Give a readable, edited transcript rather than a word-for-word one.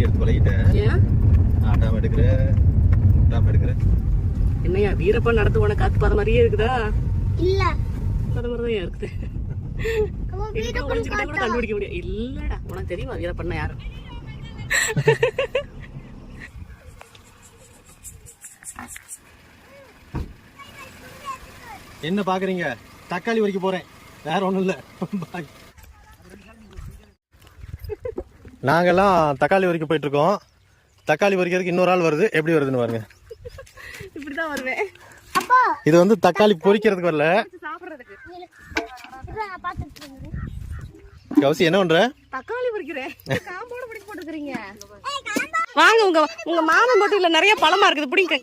வண்டி எடுத்து பழகிட்டேன். ஆட்டாம எடுக்கிற முட்டாம எடுக்கிற. என்னையா வீரப்பா நடத்து உனக்கு காத்து பாத மாதிரியே இருக்குதா? இல்ல பாத மாதிரிதான் இருக்குது. ஒளிஞ்சுக்கிட்டா கூட கண்டுபிடிக்க முடியும். இல்லடா உனக்கு தெரியுமா வீரப்பண்ண யாரு? என்ன பாக்குறீங்க? தக்காளி வரைக்கும் போறேன், வேற ஒண்ணும் இல்ல. நாங்கெல்லாம் தக்காளி வரைக்கும் போயிட்டு இருக்கோம். தக்காளி வரைக்கிறதுக்கு இன்னொரு ஆள் வருது. எப்படி வருதுன்னு பாருங்க. இப்படிதான் வருவேன். இது வந்து தக்காளி பொரிக்கிறதுக்கு வரல, சாப்பிடுறதுக்கு. கௌசி என்ன பண்ற? தக்காளி பொரிக்கிறேன். காம்போட பிடிக்க போட்டுக்கிறீங்க. வாங்க, உங்க மாமன் போட்டு இல்ல நிறைய பழமா இருக்குது. பிடிங்க.